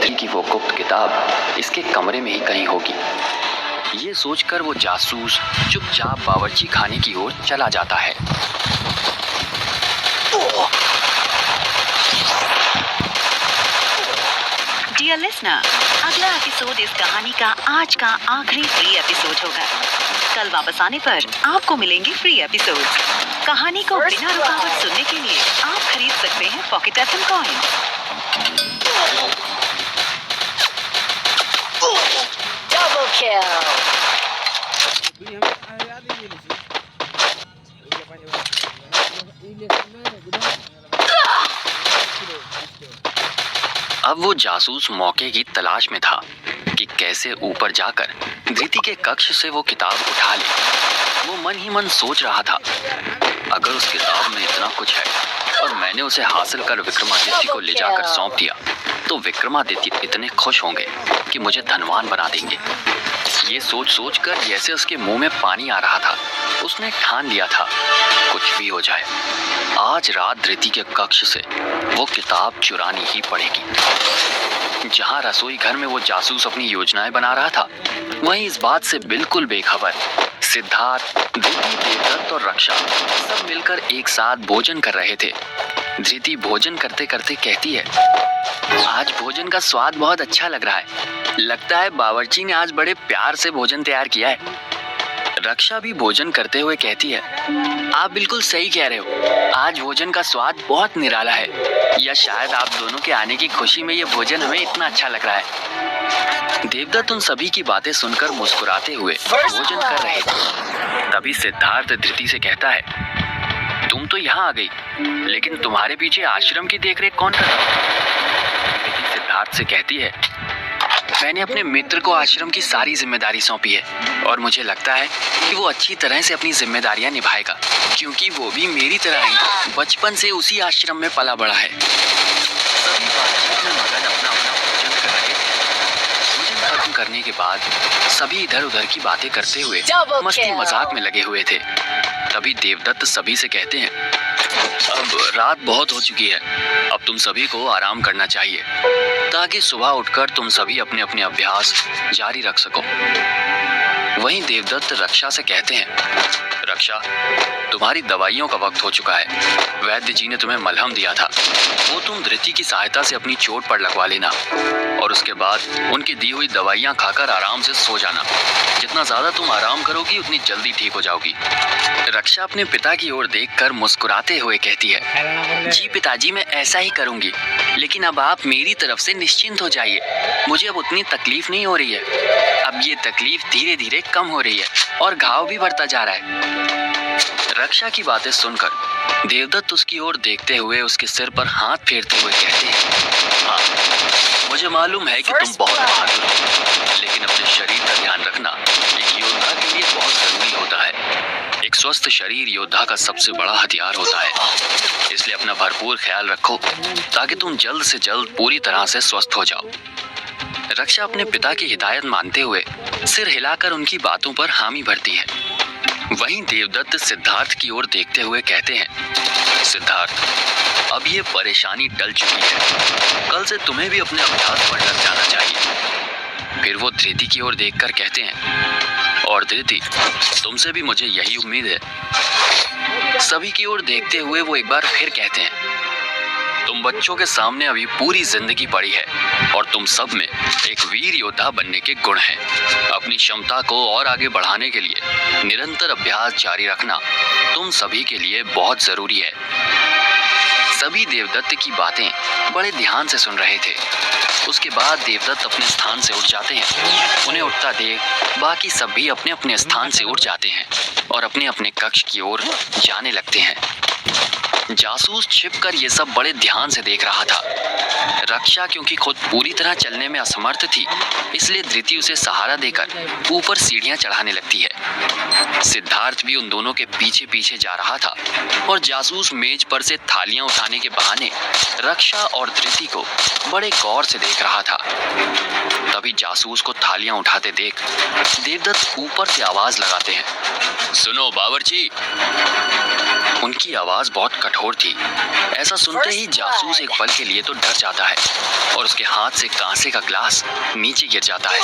धृति की वो गुप्त किताब इसके कमरे में ही कहीं होगी। ये सोचकर वो जासूस चुपचाप बावर्ची खाने की ओर चला जाता है। डियर लिसनर, अगला एपिसोड इस कहानी का आज का आखिरी फ्री एपिसोड होगा। कल वापस आने पर आपको मिलेंगे फ्री एपिसोड। कहानी को बिना रुकावट सुनने के लिए आप खरीद सकते हैं pocket FM coin. Double kill. अब वो जासूस मौके की तलाश में था कि कैसे ऊपर जाकर धृति के कक्ष से वो किताब उठा ले। वो मन ही मन सोच रहा था, अगर उस किताब में इतना कुछ है और मैंने उसे हासिल कर विक्रमादित्य को ले जाकर सौंप दिया तो विक्रमादित्य इतने खुश होंगे कि मुझे धनवान बना देंगे। ये सोच सोच कर जैसे उसके मुंह में पानी आ रहा था, उसने ठान लिया था कुछ भी हो जाए, आज रात धृति के कक्ष से वो किताब चुरानी ही पड़ेगी। जहां रसोई घर में वो जासूस अपनी योजनाएं बना रहा था, वहीं इस बात से बिल्कुल बेखबर सिद्धार्थ, धृति, देवदत्त और रक्षा सब मिलकर एक साथ भोजन कर रहे थे। धृति भोजन करते करते कहती है, आज भोजन का स्वाद बहुत अच्छा लग रहा है। लगता है बावर्ची ने आज बड़े प्यार से भोजन तैयार किया है। रक्षा भी भोजन करते हुए कहती है, आप बिल्कुल सही कह रहे हो, आज भोजन का स्वाद बहुत निराला है, या शायद आप दोनों के आने की खुशी में ये भोजन हमें इतना अच्छा लग रहा है। देवदत्त उन सभी की बातें सुनकर मुस्कुराते हुए भोजन कर रहे थे। तभी सिद्धार्थ धृति से कहता है, तुम तो यहाँ आ गई, लेकिन तुम्हारे पीछे आश्रम की देखरेख कौन कर रहा है? धृति सिद्धार्थ से कहती है, मैंने अपने मित्र को आश्रम की सारी जिम्मेदारी सौंपी है और मुझे लगता है कि वो अच्छी तरह से अपनी जिम्मेदारियां निभाएगा, क्योंकि वो भी मेरी तरह ही बचपन से उसी आश्रम में पला बड़ा है। सभी बातचीत में मगन अपना अपना भोजन कर रहे थे। भोजन खत्म करने के बाद सभी इधर उधर की बातें करते हुए मस्ती मजाक में लगे हुए थे। तभी देवदत्त सभी से कहते हैं, अब रात बहुत हो चुकी है, अब तुम सभी को आराम करना चाहिए ताकि सुबह उठकर तुम सभी अपने अपने अभ्यास जारी रख सको। वहीं देवदत्त रक्षा से कहते हैं, रक्षा, तुम्हारी दवाइयों का वक्त हो चुका है। वैद्य जी ने तुम्हें मलहम दिया था, वो तुम धृति की सहायता से अपनी चोट पर लगवा लेना और उसके बाद उनकी दी हुई दवाइयां खाकर आराम से सो जाना। जितना ज्यादा तुम आराम करोगी उतनी जल्दी ठीक हो जाओगी। रक्षा अपने पिता की ओर देखकर मुस्कुराते हुए कहती है, जी पिताजी, मैं ऐसा ही करूंगी, लेकिन अब आप मेरी तरफ से निश्चिंत हो जाइए, मुझे अब उतनी तकलीफ नहीं हो रही है। अब ये तकलीफ धीरे धीरे कम हो रही है और घाव भी बढ़ता जा रहा है। रक्षा की बातें सुनकर देवदत्त उसकी ओर देखते हुए उसके सिर पर हाथ फेरते हुए कहते हैं, हाँ, मुझे मालूम है कि तुम बहुत बहादुर हो, लेकिन अपने शरीर का ध्यान रखना एक योद्धा के लिए बहुत जरूरी होता है। एक स्वस्थ शरीर योद्धा का सबसे बड़ा हथियार होता है, इसलिए अपना भरपूर ख्याल रखो ताकि तुम जल्द से जल्द पूरी तरह से स्वस्थ हो जाओ। रक्षा अपने पिता की हिदायत मानते हुए सिर हिलाकर उनकी बातों पर हामी भरती है। वहीं देवदत्त सिद्धार्थ की ओर देखते हुए कहते हैं, सिद्धार्थ, अब ये परेशानी टल चुकी है, कल से तुम्हें भी अपने अभ्यास पर लग जाना चाहिए। फिर वो धृति की ओर देखकर कहते हैं, और धृति, तुमसे भी मुझे यही उम्मीद है। सभी की ओर देखते हुए वो एक बार फिर कहते हैं, तुम बच्चों के सामने अभी पूरी जिंदगी पड़ी है और तुम सब में एक वीर योद्धा बनने के गुण हैं। अपनी क्षमता को और आगे बढ़ाने के लिए निरंतर अभ्यास जारी रखना तुम सभी के लिए बहुत जरूरी है। सभी देवदत्त की बातें बड़े ध्यान से सुन रहे थे। उसके बाद देवदत्त अपने स्थान से उठ जाते हैं। उन्हें उठता देख बाकी सभी अपने अपने स्थान से उठ जाते हैं और अपने अपने कक्ष की ओर जाने लगते हैं। जासूस छिपकर ये सब बड़े ध्यान से देख रहा था। रक्षा क्योंकि खुद पूरी तरह चलने में असमर्थ थी, इसलिए धृति उसे सहारा देकर ऊपर सीढ़ियां चढ़ाने लगती है। सिद्धार्थ भी उन दोनों के पीछे पीछे जा रहा था और जासूस मेज पर से थालियां उठाने के बहाने रक्षा और धृति को बड़े गौर से देख रहा था। तभी जासूस को थालियां उठाते देख देवदत्त ऊपर से आवाज लगाते हैं, सुनो बावर्ची। उनकी आवाज बहुत कठोर कठोर थी। ऐसा सुनते ही जासूस एक पल के लिए तो डर जाता है और उसके हाथ से कांसे का ग्लास नीचे गिर जाता है।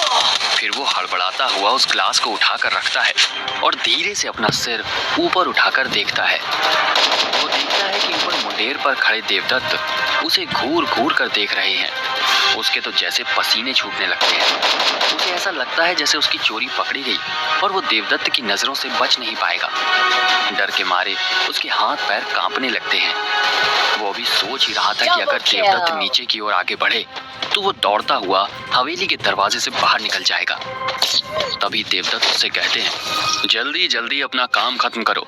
फिर वो हड़बड़ाता हुआ उस ग्लास को उठाकर रखता है और धीरे से अपना सिर ऊपर उठाकर देखता है। वो देखता है कि ऊपर मुंडेर पर खड़े देवदत्त उसे घूर घूर कर देख रहे हैं। उसके तो जैसे पसीने छूटने लगते हैं। उसे ऐसा लगता है जैसे उसकी चोरी पकड़ी गई और वो देवदत्त की नजरों से बच नहीं पाएगा। डर के मारे उसके हाथ पैर कांपने लगते हैं। वो अभी सोच ही रहा था कि अगर देवदत्त नीचे की ओर आगे बढ़े तो वो दौड़ता हुआ हवेली के दरवाजे से बाहर निकल जाएगा। तभी देवदत्त उससे कहते हैं, जल्दी जल्दी अपना काम खत्म करो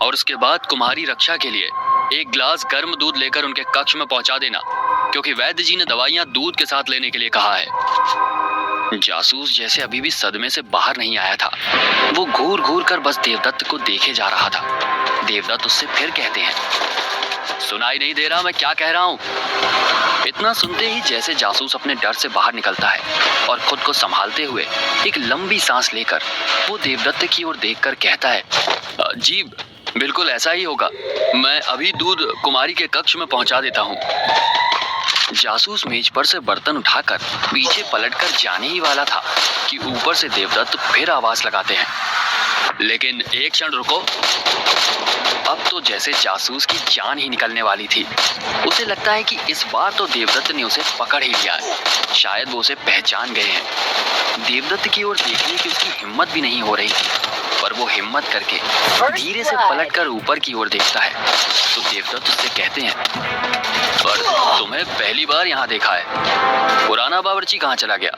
और उसके बाद कुम्हारी रक्षा के लिए एक गिलास गर्म दूध लेकर उनके कक्ष में पहुंचा देना, क्योंकि वैद्य जी ने दवाइयां दूध के साथ लेने के लिए कहा है। जासूस जैसे अभी भी सदमे से बाहर नहीं आया था, वो घूर घूर कर बस देवदत्त को देखे जा रहा था। देवदत्त उससे फिर कहते हैं, सुनाई नहीं दे रहा मैं क्या कह रहा हूँ? इतना सुनते ही जैसे जासूस अपने डर से बाहर निकलता है और खुद को संभालते हुए एक लंबी सांस लेकर वो देवदत्त की ओर देखकर कहता है, जी बिल्कुल ऐसा ही होगा, मैं अभी दूध कुमारी के कक्ष में पहुंचा देता हूँ। जासूस मेज पर से बर्तन उठाकर पीछे पलटकर जाने ही वाला था कि ऊपर से देवदत्त फिर आवाज लगाते हैं, लेकिन एक क्षण रुको। अब तो जैसे जासूस की जान ही निकलने वाली थी। उसे लगता है कि इस बार तो देवदत्त ने उसे पकड़ ही लिया है, शायद वो उसे पहचान गए हैं। देवदत्त की ओर देखने की उसकी हिम्मत भी नहीं हो रही थी, पर वो हिम्मत करके धीरे से पलटकर ऊपर की ओर देखता है तो देवदत्त उससे कहते हैं, पर तुम्हें पहली बार यहाँ देखा है, पुराना बावर्ची कहाँ चला गया?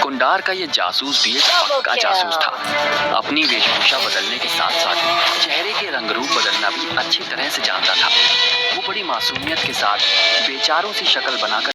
कुंडार का ये जासूस भी एक पक्का जासूस था। अपनी वेशभूषा बदलने के साथ साथ चेहरे के रंग रूप बदलना भी अच्छी तरह से जानता था। वो बड़ी मासूमियत के साथ बेचारों सी शक्ल बनाकर